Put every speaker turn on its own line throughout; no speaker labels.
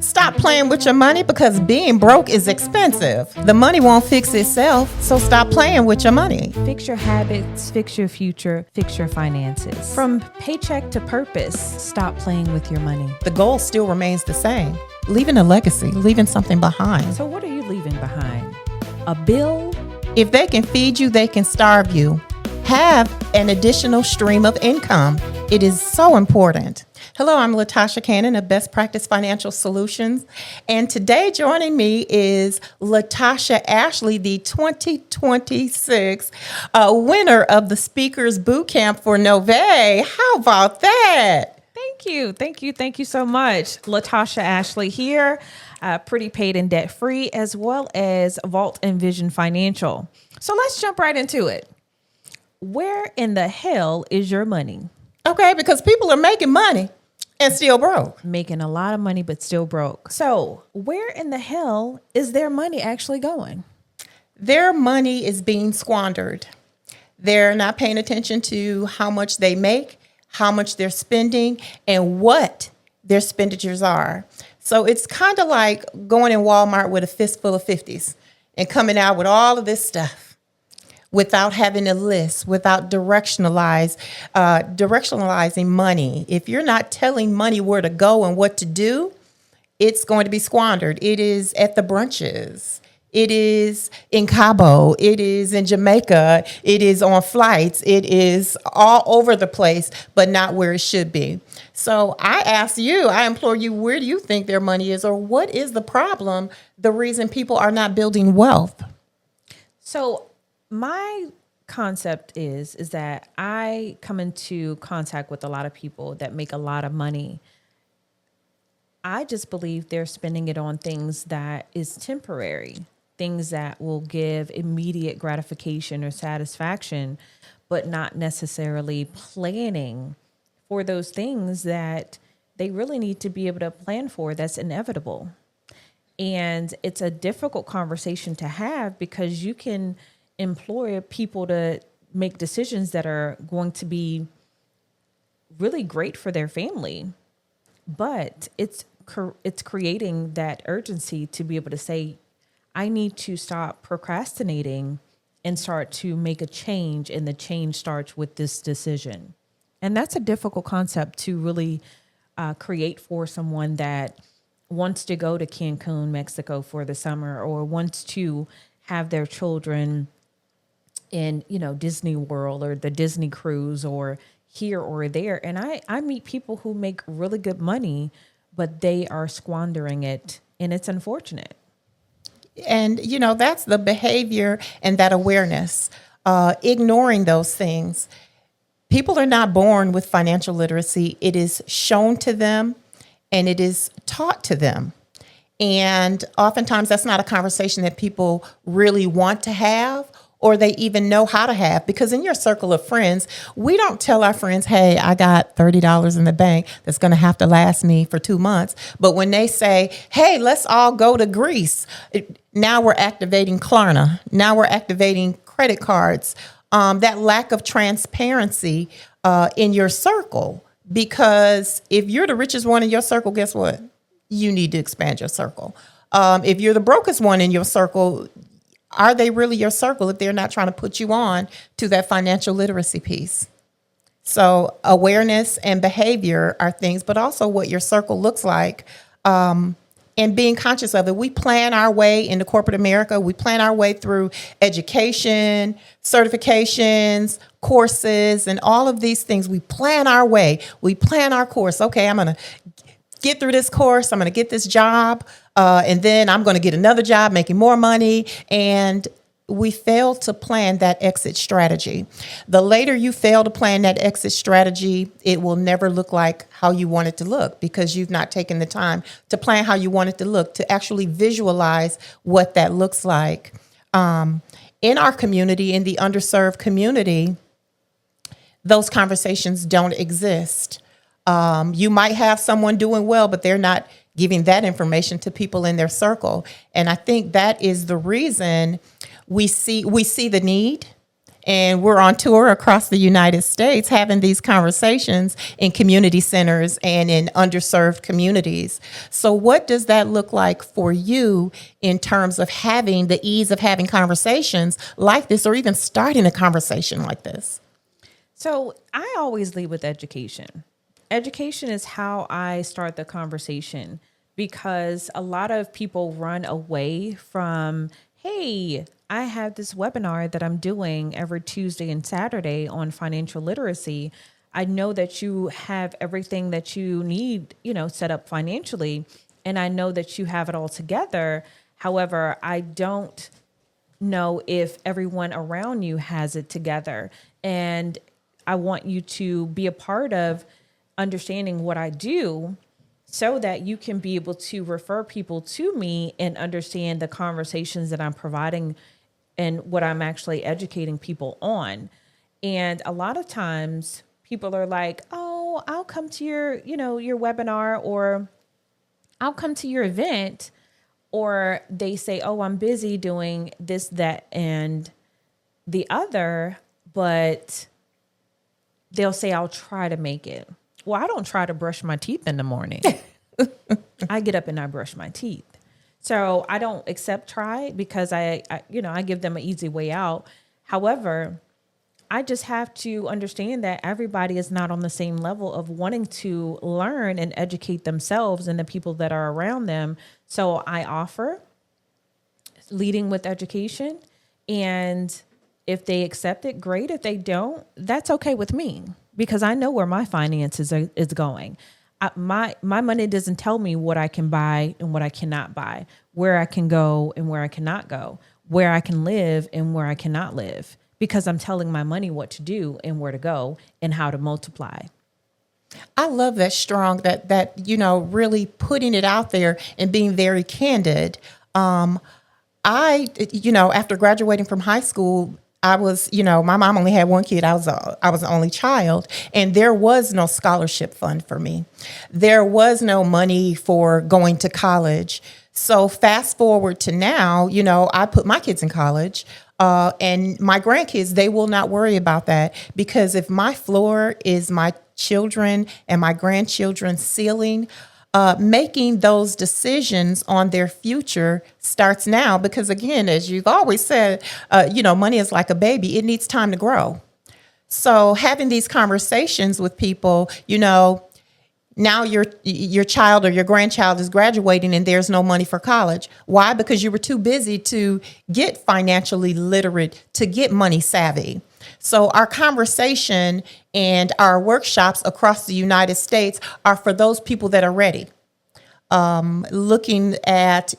Stop playing with your money because being broke is expensive. The money won't fix itself, so stop playing with your money.
Fix your habits, fix your future, fix your finances. From paycheck to purpose, stop playing with your money.
The goal still remains the same. Leaving a legacy, leaving something behind.
So what are you leaving behind? A bill?
If they can feed you, they can starve you. Have an additional stream of income. It is so important. Hello, I'm Latasha Cannon of Best Practice Financial Solutions. And today joining me is Latasha Ashley, the 2026 winner of the Speakers Bootcamp for Nové. How about that?
Thank you so much. Latasha Ashley here, pretty paid and debt free, as well as Vault and Vision Financial. So let's jump right into it. Where in the hell is your money?
Okay, because people are making money and still broke.
Making a lot of money, but still broke. So where in the hell is their money actually going?
Their money is being squandered. They're not paying attention to how much they make, how much they're spending, and what their expenditures are. So it's kind of like going in Walmart with a fistful of 50s and coming out with all of this stuff without having a list, without directionalizing money. If you're not telling money where to go and what to do, it's going to be squandered. It is at the brunches. It is in Cabo. It is in Jamaica. It is on flights. It is all over the place, but not where it should be. So I implore you, where do you think their money is, or what is the problem, the reason people are not building wealth?
So my concept is that I come into contact with a lot of people that make a lot of money. I just believe they're spending it on things that is temporary, things that will give immediate gratification or satisfaction, but not necessarily planning for those things that they really need to be able to plan for. That's inevitable. And it's a difficult conversation to have because you can employ people to make decisions that are going to be really great for their family, but it's creating that urgency to be able to say, I need to stop procrastinating and start to make a change, and the change starts with this decision. And that's a difficult concept to really create for someone that wants to go to Cancun, Mexico for the summer, or wants to have their children in, Disney World or the Disney cruise or here or there. And I meet people who make really good money, but they are squandering it, and it's unfortunate.
And, that's the behavior and that awareness, ignoring those things. People are not born with financial literacy. It is shown to them and it is taught to them. And oftentimes that's not a conversation that people really want to have, or they even know how to have, because in your circle of friends, we don't tell our friends, hey, I got $30 in the bank that's going to have to last me for 2 months. But when they say, hey, let's all go to Greece, now we're activating Klarna. Now we're activating credit cards. That lack of transparency in your circle, because if you're the richest one in your circle, guess what? You need to expand your circle. If you're the brokest one in your circle, are they really your circle if they're not trying to put you on to that financial literacy piece? So awareness and behavior are things, but also what your circle looks like, and being conscious of it. We plan our way into corporate America. We plan our way through education, certifications, courses, and all of these things. We plan our way. We plan our course. Okay, I'm going to get through this course. I'm going to get this job. And then I'm going to get another job making more money. And we fail to plan that exit strategy. The later you fail to plan that exit strategy, it will never look like how you want it to look, because you've not taken the time to plan how you want it to look, to actually visualize what that looks like. In our community, in the underserved community, those conversations don't exist. You might have someone doing well, but they're not giving that information to people in their circle. And I think that is the reason we see the need And we're on tour across the United States having these conversations in community centers and in underserved communities. So what does that look like for you in terms of having the ease of having conversations like this, or even starting a conversation like this?
So I always lead with education. Education is how I start the conversation, because a lot of people run away from, hey, I have this webinar that I'm doing every Tuesday and Saturday on financial literacy. I know that you have everything that you need, set up financially, and I know that you have it all together. However, I don't know if everyone around you has it together. And I want you to be a part of understanding what I do, so that you can be able to refer people to me and understand the conversations that I'm providing and what I'm actually educating people on. And a lot of times people are like, oh, I'll come to your webinar, or I'll come to your event. Or they say, oh, I'm busy doing this, that, and the other, but they'll say, I'll try to make it. Well, I don't try to brush my teeth in the morning. I get up and I brush my teeth. So I don't accept try, because I give them an easy way out. However, I just have to understand that everybody is not on the same level of wanting to learn and educate themselves and the people that are around them. So I offer leading with education, and if they accept it, great. If they don't, that's okay with me, because I know where my finances is going. My money doesn't tell me what I can buy and what I cannot buy, where I can go and where I cannot go, where I can live and where I cannot live, because I'm telling my money what to do and where to go and how to multiply.
I love that strong, that really putting it out there and being very candid. After graduating from high school, I was, my mom only had one kid. I was the only child, and there was no scholarship fund for me. There was no money for going to college. So fast forward to now, I put my kids in college, and my grandkids, they will not worry about that, because if my floor is my children and my grandchildren's ceiling, making those decisions on their future starts now, because again, as you've always said, money is like a baby. It needs time to grow. So having these conversations with people, now your child or your grandchild is graduating and there's no money for college. Why? Because you were too busy to get financially literate, to get money savvy. So our conversation and our workshops across the United States are for those people that are ready. Looking at,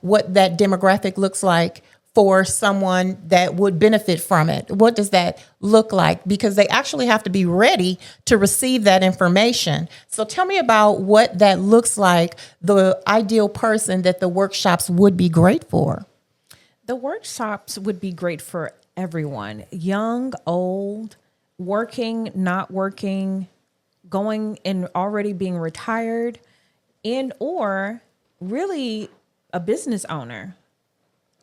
what that demographic looks like for someone that would benefit from it. What does that look like? Because they actually have to be ready to receive that information. So tell me about what that looks like, the ideal person that the workshops would be great for.
The workshops would be great for everyone, young, old, working, not working, going and already being retired, and or really a business owner.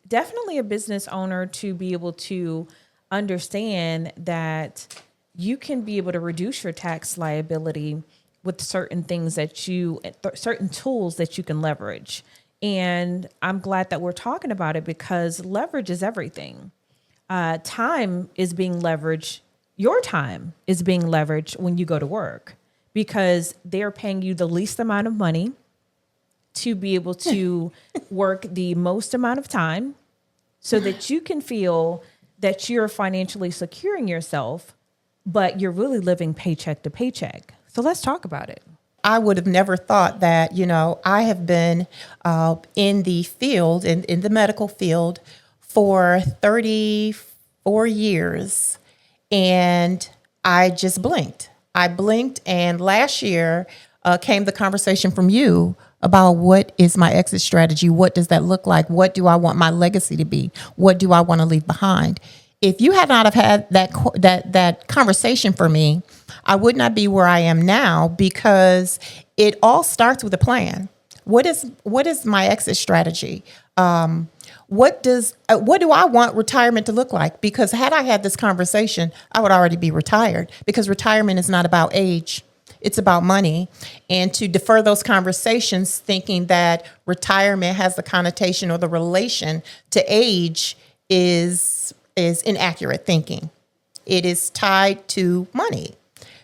Definitely a business owner, to be able to understand that you can be able to reduce your tax liability with certain things certain tools that you can leverage. And I'm glad that we're talking about it, because leverage is everything. Time is being leveraged. Your time is being leveraged when you go to work, because they're paying you the least amount of money to be able to work the most amount of time, so that you can feel that you're financially securing yourself, but you're really living paycheck to paycheck. So let's talk about it.
I would have never thought that, I have been in the field, in the medical field, for 34 years, and I just blinked. And last year came the conversation from you about what is my exit strategy? What does that look like? What do I want my legacy to be? What do I want to leave behind? If you had not have had that conversation for me, I would not be where I am now, because it all starts with a plan. What is my exit strategy? what do I want retirement to look like? Because had I had this conversation, I would already be retired, because retirement is not about age. It's about money. And to defer those conversations thinking that retirement has the connotation or the relation to age is inaccurate thinking. It is tied to money.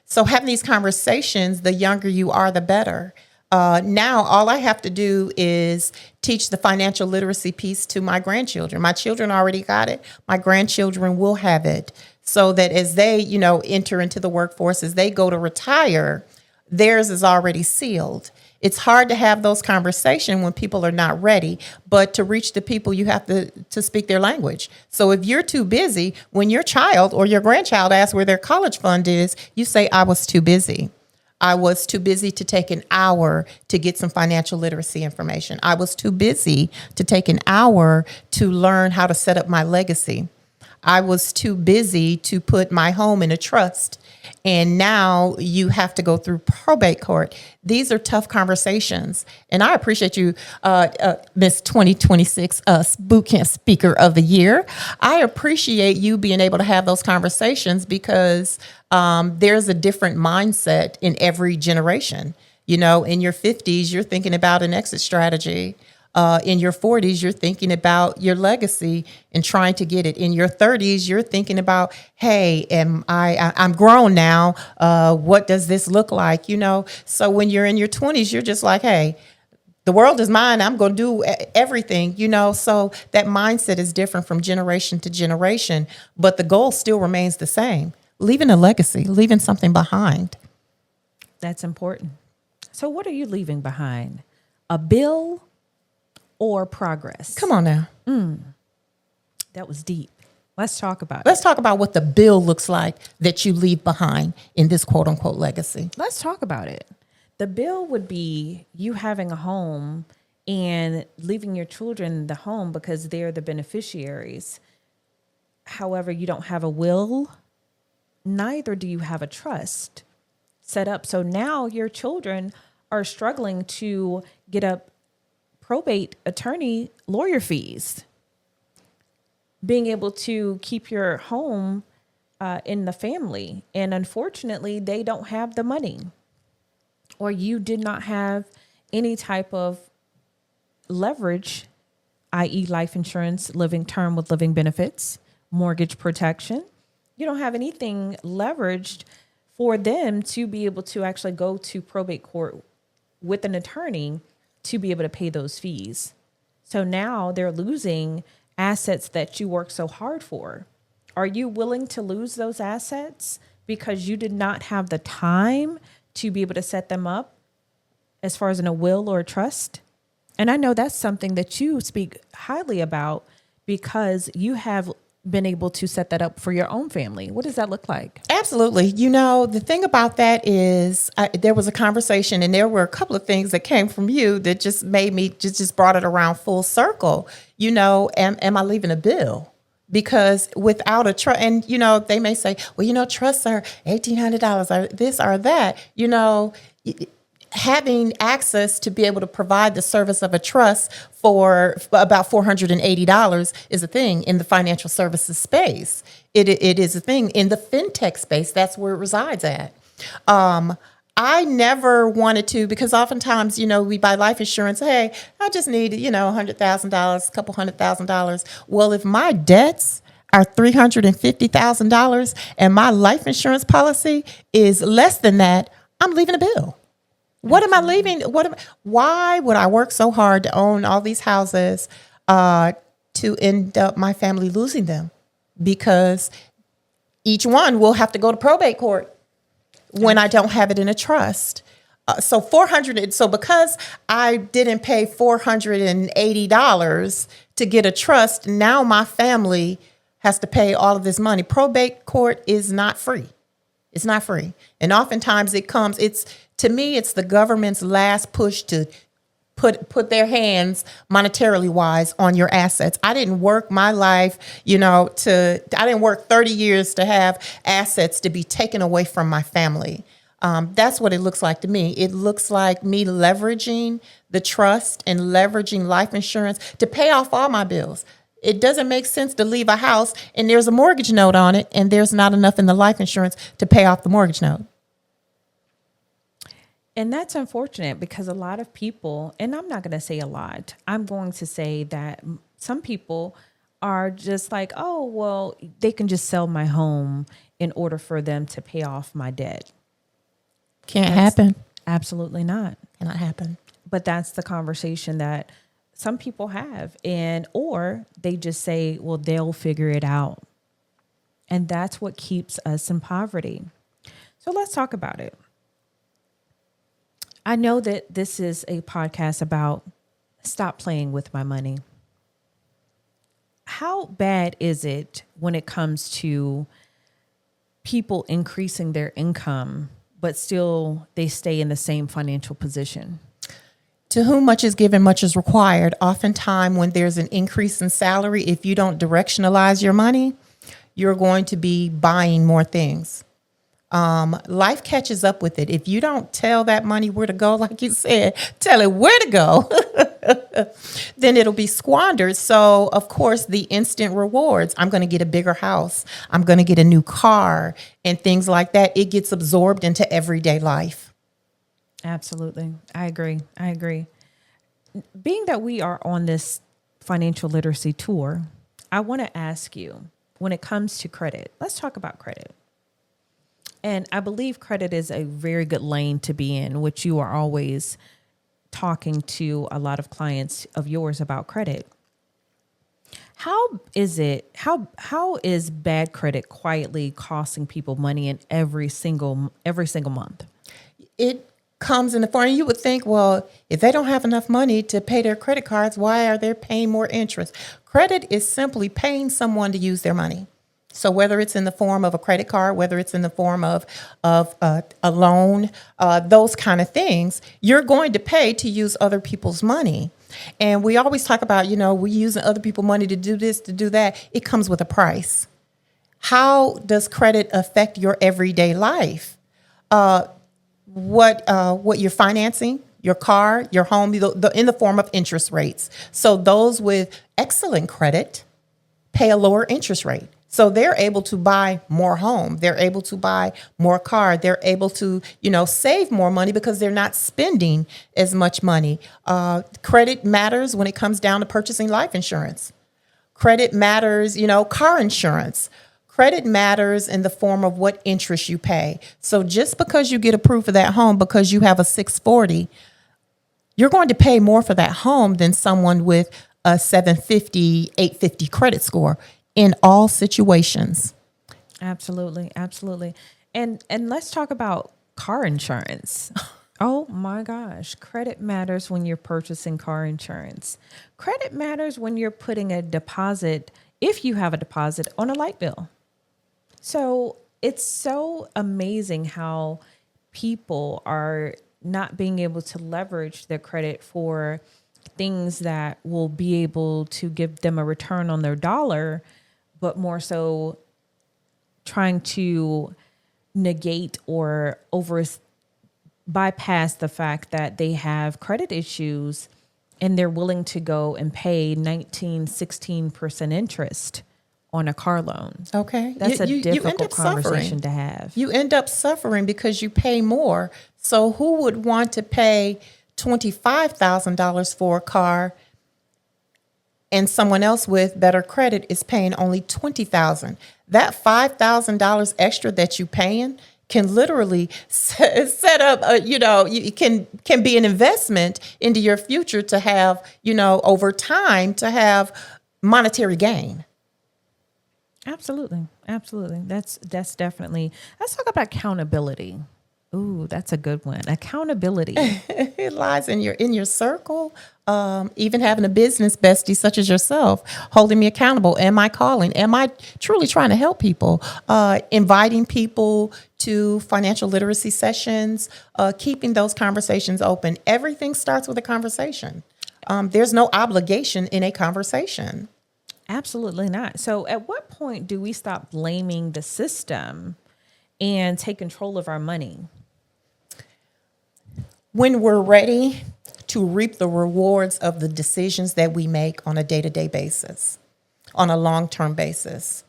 So having these conversations, the younger you are, the better. Now, all I have to do is teach the financial literacy piece to my grandchildren. My children already got it. My grandchildren will have it, so that as they, enter into the workforce, as they go to retire, theirs is already sealed. It's hard to have those conversations when people are not ready, but to reach the people, you have to speak their language. So if you're too busy, when your child or your grandchild asks where their college fund is, you say, I was too busy. I was too busy to take an hour to get some financial literacy information. I was too busy to take an hour to learn how to set up my legacy. I was too busy to put my home in a trust. And now you have to go through probate court. These are tough conversations. And I appreciate you, Miss 2026 Boot Camp Speaker of the Year. I appreciate you being able to have those conversations, because there's a different mindset in every generation. In your 50s, you're thinking about an exit strategy. In your 40s, you're thinking about your legacy and trying to get it. In your 30s, you're thinking about, hey, I'm grown now. What does this look like? So when you're in your 20s, you're just like, hey, the world is mine. I'm going to do everything, So that mindset is different from generation to generation, but the goal still remains the same: leaving a legacy, leaving something behind.
That's important. So what are you leaving behind? A bill or progress?
Come on now.
That was deep. Let's talk about
Let's talk about what the bill looks like that you leave behind in this quote unquote legacy.
Let's talk about it. The bill would be you having a home and leaving your children the home because they're the beneficiaries. However, you don't have a will, neither do you have a trust set up. So now your children are struggling to get up probate attorney lawyer fees, being able to keep your home in the family. And unfortunately, they don't have the money, or you did not have any type of leverage, i.e. life insurance, living term with living benefits, mortgage protection. You don't have anything leveraged for them to be able to actually go to probate court with an attorney to be able to pay those fees. So now they're losing assets that you worked so hard for. Are you willing to lose those assets because you did not have the time to be able to set them up as far as in a will or a trust? And I know that's something that you speak highly about, because you have been able to set that up for your own family. What does that look like?
Absolutely. The thing about that is there was a conversation, and there were a couple of things that came from you that just made me just brought it around full circle. Am I leaving a bill? Because without a trust, and they may say, well, trusts are $1,800 or this or that. Having access to be able to provide the service of a trust for about $480 is a thing in the financial services space. It is a thing in the fintech space. That's where it resides at. I never wanted to, because oftentimes, we buy life insurance. Hey, I just need, $100,000, a couple $100,000. Well, if my debts are $350,000 and my life insurance policy is less than that, I'm leaving a bill. What am I leaving? Why would I work so hard to own all these houses to end up my family losing them? Because each one will have to go to probate court when I don't have it in a trust. So because I didn't pay $480 to get a trust, now my family has to pay all of this money. Probate court is not free. It's not free. And oftentimes to me, it's the government's last push to put their hands monetarily wise on your assets. I didn't work my life, I didn't work 30 years to have assets to be taken away from my family. That's what it looks like to me. It looks like me leveraging the trust and leveraging life insurance to pay off all my bills. It doesn't make sense to leave a house and there's a mortgage note on it and there's not enough in the life insurance to pay off the mortgage note.
And that's unfortunate because a lot of people, and I'm not going to say a lot, I'm going to say that some people are just like, oh, well, they can just sell my home in order for them to pay off my debt.
Can't happen.
Absolutely not.
Cannot happen.
But that's the conversation that some people have. Or they just say, well, they'll figure it out. And that's what keeps us in poverty. So let's talk about it. I know that this is a podcast about stop playing with my money. How bad is it when it comes to people increasing their income, but still they stay in the same financial position?
To whom much is given, much is required. Oftentimes, when there's an increase in salary, if you don't directionalize your money, you're going to be buying more things. Life catches up with it. If you don't tell that money where to go, like you said, tell it where to go, then it'll be squandered. So, of course, the instant rewards, I'm going to get a bigger house, I'm going to get a new car and things like that. It gets absorbed into everyday life.
Absolutely. I agree. Being that we are on this financial literacy tour, I want to ask you, when it comes to credit, let's talk about credit. And I believe credit is a very good lane to be in, which you are always talking to a lot of clients of yours about credit. How is bad credit quietly costing people money in every single month? It
comes in the form, you would think, well, if they don't have enough money to pay their credit cards, why are they paying more interest? Credit is simply paying someone to use their money. So whether it's in the form of a credit card, whether it's in the form of a loan, those kind of things, you're going to pay to use other people's money. And we always talk about, we're using other people's money to do this, to do that. It comes with a price. How does credit affect your everyday life? What you're financing, your car, your home, in the form of interest rates. So those with excellent credit pay a lower interest rate. So they're able to buy more home. They're able to buy more car. They're able to, save more money because they're not spending as much money. Credit matters when it comes down to purchasing life insurance. Credit matters, car insurance. Credit matters in the form of what interest you pay. So just because you get approved for that home because you have a 640, you're going to pay more for that home than someone with a 750, 850 credit score. In all situations.
Absolutely. And let's talk about car insurance. Oh my gosh. Credit matters when you're purchasing car insurance. Credit matters when you're putting a deposit, if you have a deposit, on a light bill. So it's so amazing how people are not being able to leverage their credit for things that will be able to give them a return on their dollar, but more so trying to negate or bypass the fact that they have credit issues and they're willing to go and pay 16% interest on a car loan.
Okay.
That's a difficult conversation to have.
You end up suffering because you pay more. So who would want to pay $25,000 for a car and someone else with better credit is paying only $20,000? That $5,000 extra that you're paying can literally set up, you can be an investment into your future to have, over time to have monetary gain.
Absolutely. That's definitely, let's talk about accountability. Ooh, that's a good one. Accountability.
It lies in your circle. Even having a business bestie such as yourself, holding me accountable. Am I calling? Am I truly trying to help people? Inviting people to financial literacy sessions, keeping those conversations open. Everything starts with a conversation. There's no obligation in a conversation.
Absolutely not. So at what point do we stop blaming the system and take control of our money?
When we're ready to reap the rewards of the decisions that we make on a day-to-day basis, on a long-term basis.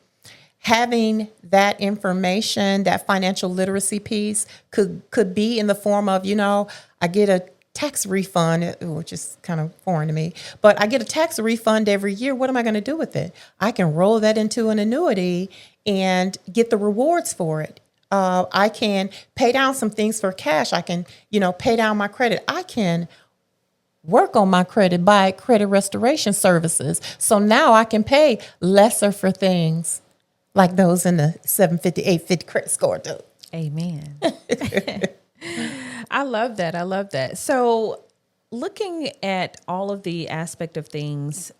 Having that information, that financial literacy piece could be in the form of, I get a tax refund, which is kind of foreign to me, but I get a tax refund every year. What am I going to do with it? I can roll that into an annuity and get the rewards for it. I can pay down some things for cash. I can, pay down my credit. I can work on my credit, buy credit restoration services. So now I can pay lesser for things like those in the 750, 850 credit score do.
Amen. I love that. I love that. So looking at all of the aspect of things,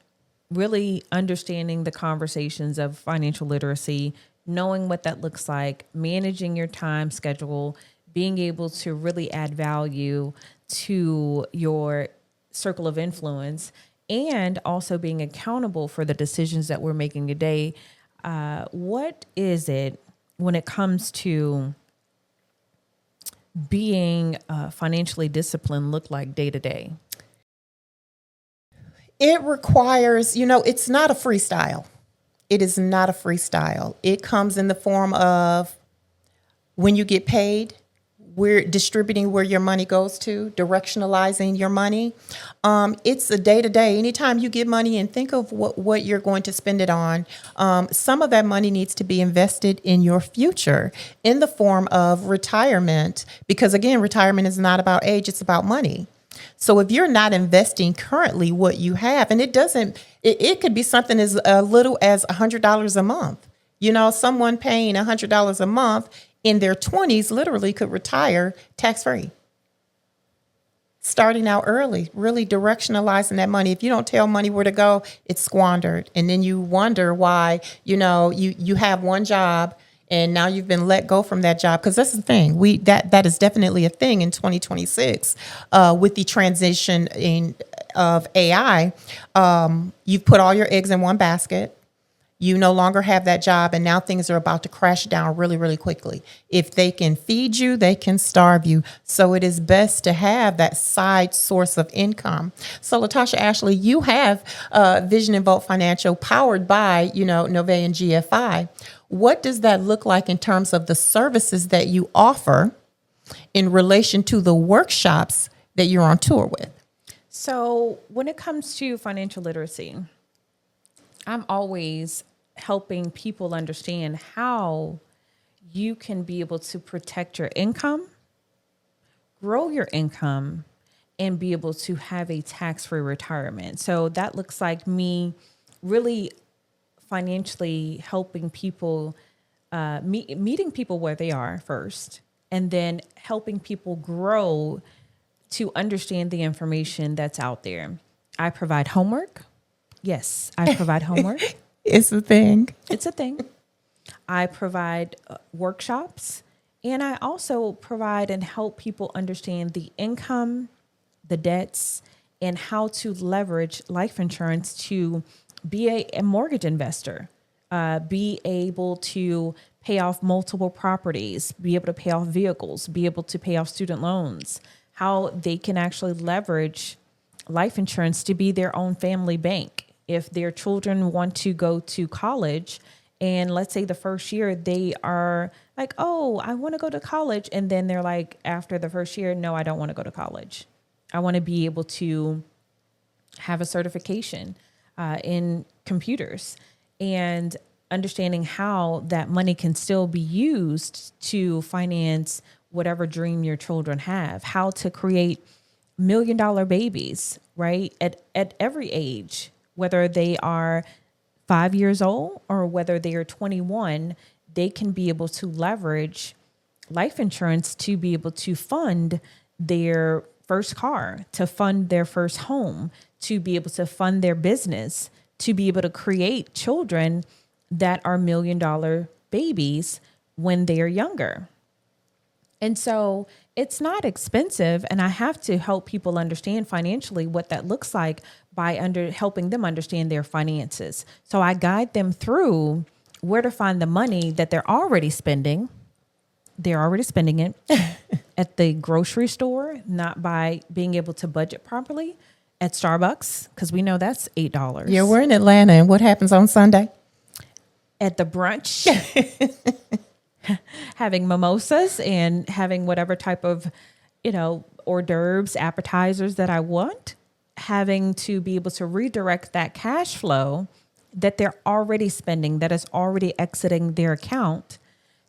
really understanding the conversations of financial literacy, knowing what that looks like, managing your time schedule, being able to really add value to your circle of influence, and also being accountable for the decisions that we're making today. What is it when it comes to being financially disciplined look like day to day?
It requires, it's not a freestyle. It is not a freestyle. It comes in the form of when you get paid, we're distributing where your money goes to, directionalizing your money. It's a day-to-day. Anytime you get money and think of what you're going to spend it on, some of that money needs to be invested in your future in the form of retirement. Because again, retirement is not about age, it's about money. So if you're not investing currently what you have, and it could be something as little as $100 a month. Someone paying $100 a month in their 20s literally could retire tax-free. Starting out early, really directionalizing that money. If you don't tell money where to go, it's squandered. And then you wonder why, you have one job and now you've been let go from that job. Because that's the thing. That is definitely a thing in 2026 with the transition of AI. You've put all your eggs in one basket. You no longer have that job, and now things are about to crash down really, really quickly. If they can feed you, they can starve you. So it is best to have that side source of income. So Latasha, Ashley, you have Vision and Vote Financial powered by, Nove and GFI. What does that look like in terms of the services that you offer in relation to the workshops that you're on tour with?
So when it comes to financial literacy, I'm always helping people understand how you can be able to protect your income, grow your income, and be able to have a tax-free retirement. So that looks like me really financially helping people, meeting people where they are first, and then helping people grow to understand the information that's out there. I provide homework. Yes, I provide homework.
It's a thing.
It's a thing. I provide workshops, and I also provide and help people understand the income, the debts, and how to leverage life insurance to be a mortgage investor, be able to pay off multiple properties, be able to pay off vehicles, be able to pay off student loans, how they can actually leverage life insurance to be their own family bank. If their children want to go to college, and let's say the first year they are like, oh, I want to go to college. And then they're like, after the first year, no, I don't want to go to college. I want to be able to have a certification in computers, and understanding how that money can still be used to finance whatever dream your children have, how to create $1 million babies, right? At every age, whether they are 5 years old or whether they are 21, they can be able to leverage life insurance to be able to fund their first car, to fund their first home, to be able to fund their business, to be able to create children that are $1 million babies when they are younger. And so it's not expensive, and I have to help people understand financially what that looks like by helping them understand their finances. So I guide them through where to find the money that they're already spending they're already spending it at the grocery store, not by being able to budget properly at Starbucks, because we know that's $8.
Yeah, we're in Atlanta, and what happens on Sunday?
At the brunch, having mimosas and having whatever type of, hors d'oeuvres, appetizers that I want, having to be able to redirect that cash flow that they're already spending, that is already exiting their account,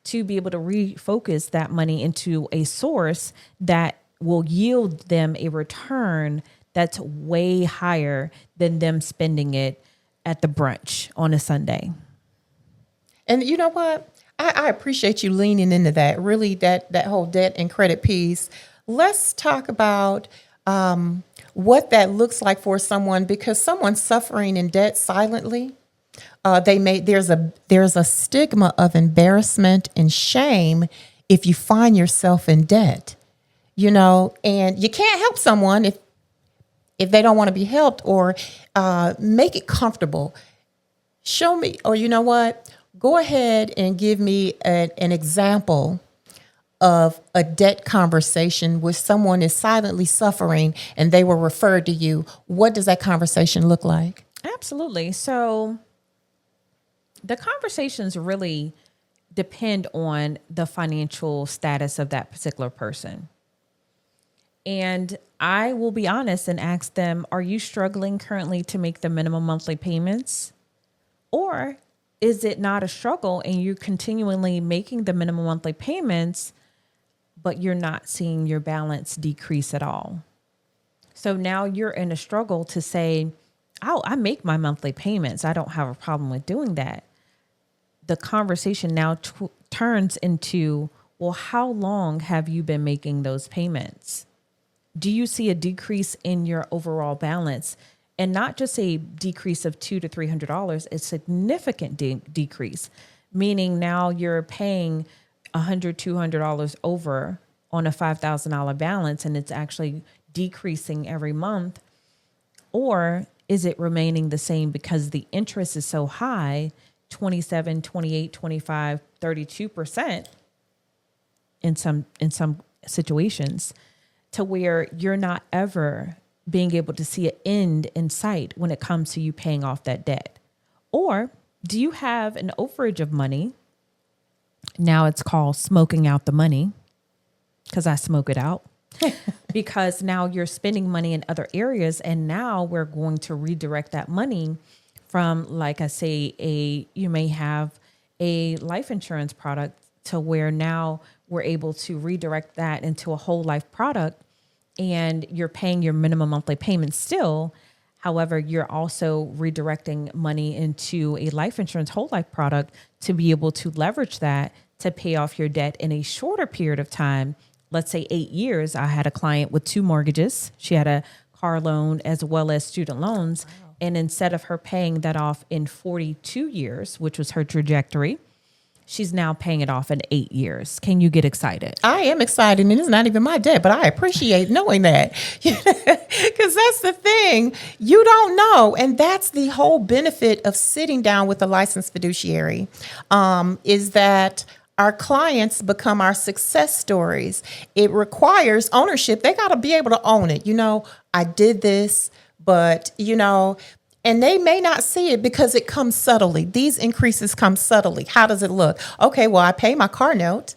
to be able to refocus that money into a source that will yield them a return that's way higher than them spending it at the brunch on a Sunday.
And you know what? I appreciate you leaning into that, really, that whole debt and credit piece. Let's talk about what that looks like for someone, because someone's suffering in debt silently. There's a stigma of embarrassment and shame if you find yourself in debt, and you can't help someone if they don't want to be helped, or make it comfortable. Show me, or you know what? Go ahead and give me an example of a debt conversation where someone is silently suffering and they were referred to you. What does that conversation look like?
Absolutely. So the conversations really depend on the financial status of that particular person. And I will be honest and ask them, are you struggling currently to make the minimum monthly payments? Or is it not a struggle and you're continually making the minimum monthly payments, but you're not seeing your balance decrease at all? So now you're in a struggle to say, oh, I make my monthly payments. I don't have a problem with doing that. The conversation now turns into, well, how long have you been making those payments? Do you see a decrease in your overall balance? And not just a decrease of $200 to $300, a significant decrease, meaning now you're paying $100, $200 over on a $5,000 balance, and it's actually decreasing every month. Or is it remaining the same because the interest is so high, 27, 28, 25, 32% in some situations, to where you're not ever being able to see an end in sight when it comes to you paying off that debt? Or do you have an overage of money? Now it's called smoking out the money, because I smoke it out. Because now you're spending money in other areas, and now we're going to redirect that money from, like I say, you may have a life insurance product, to where now we're able to redirect that into a whole life product, and you're paying your minimum monthly payment still. However, you're also redirecting money into a life insurance whole life product to be able to leverage that to pay off your debt in a shorter period of time. Let's say 8 years. I had a client with 2 mortgages. She had a car loan as well as student loans. Wow. And instead of her paying that off in 42 years, which was her trajectory, she's now paying it off in 8 years. Can you get excited?
I am excited, and it's not even my debt, but I appreciate knowing that, because that's the thing. You don't know, and that's the whole benefit of sitting down with a licensed fiduciary, is that our clients become our success stories. It requires ownership. They got to be able to own it. I did this, but, and they may not see it because it comes subtly. These increases come subtly. How does it look? Okay, well, I pay my car note.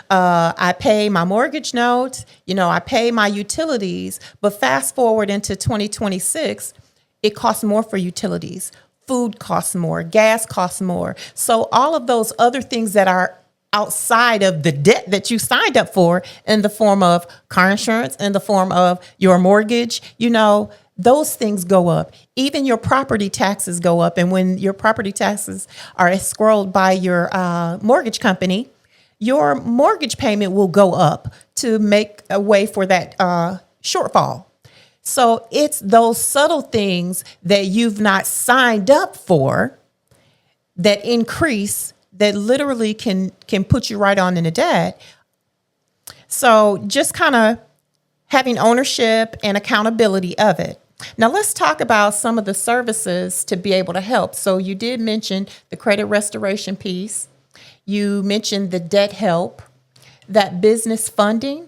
I pay my mortgage note. I pay my utilities. But fast forward into 2026, it costs more for utilities. Food costs more. Gas costs more. So all of those other things that are outside of the debt that you signed up for, in the form of car insurance, in the form of your mortgage, those things go up. Even your property taxes go up. And when your property taxes are escrowed by your mortgage company, your mortgage payment will go up to make a way for that shortfall. So it's those subtle things that you've not signed up for that increase, that literally can put you right on in a debt. So just kind of having ownership and accountability of it. Now let's talk about some of the services to be able to help. So you did mention the credit restoration piece. You mentioned the debt help. that business funding,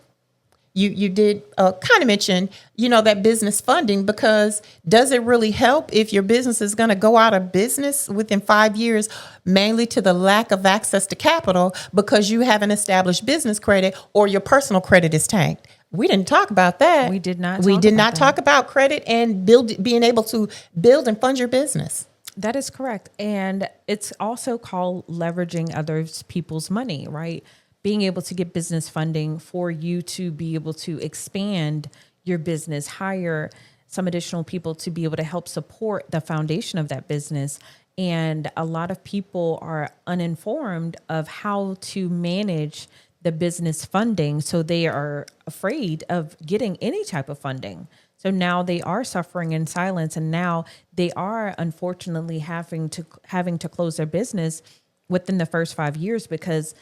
you did kind of mention, that business funding, because does it really help if your business is going to go out of business within 5 years, mainly to the lack of access to capital because you haven't established business credit or your personal credit is tanked? We didn't talk about that.
We did not.
We did not talk about credit and being able to build and fund your business.
That is correct. And it's also called leveraging other people's money, right? Being able to get business funding for you to be able to expand your business, hire some additional people to be able to help support the foundation of that business. And a lot of people are uninformed of how to manage the business funding. So they are afraid of getting any type of funding. So now they are suffering in silence. And now they are unfortunately having to close their business within the first 5 years because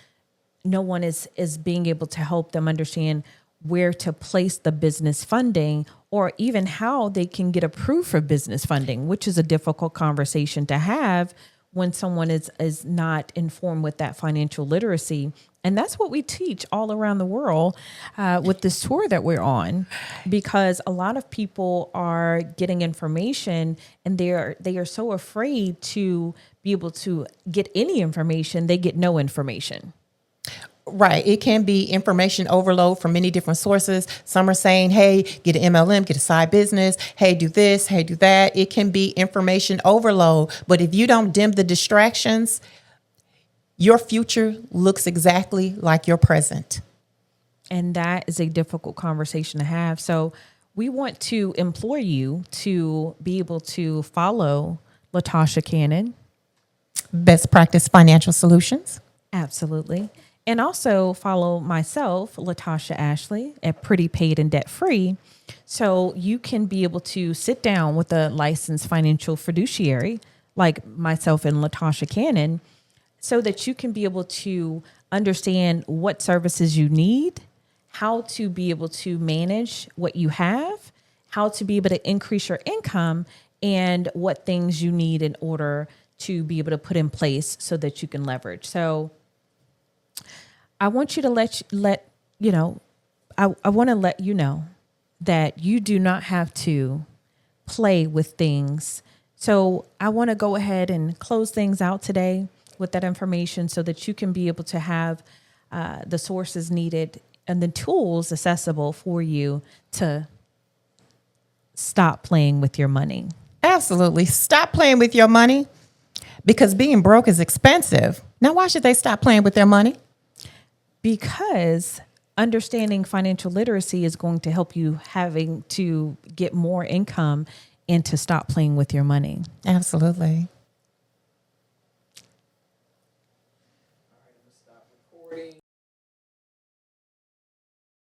no one is being able to help them understand where to place the business funding or even how they can get approved for business funding, which is a difficult conversation to have when someone is not informed with that financial literacy. And that's what we teach all around the world with this tour that we're on, because a lot of people are getting information and they are so afraid to be able to get any information. They get no information.
Right. It can be information overload from many different sources. Some are saying, hey, get an MLM, get a side business. Hey, do this. Hey, do that. It can be information overload. But if you don't dim the distractions, your future looks exactly like your present.
And that is a difficult conversation to have. So we want to implore you to be able to follow Latasha Cannon.
Best Practice Financial Solutions.
Absolutely. And also follow myself, Latasha Ashley, at Pretty Paid and Debt Free. So you can be able to sit down with a licensed financial fiduciary like myself and Latasha Cannon so that you can be able to understand what services you need, how to be able to manage what you have, how to be able to increase your income, and what things you need in order to be able to put in place so that you can leverage. So I want you to I want to let you know that you do not have to play with things. So I want to go ahead and close things out today with that information so that you can be able to have the sources needed and the tools accessible for you to stop playing with your money.
Absolutely. Stop playing with your money because being broke is expensive. Now, why should they stop playing with their money?
Because understanding financial literacy is going to help you having to get more income and to stop playing with your money.
Absolutely.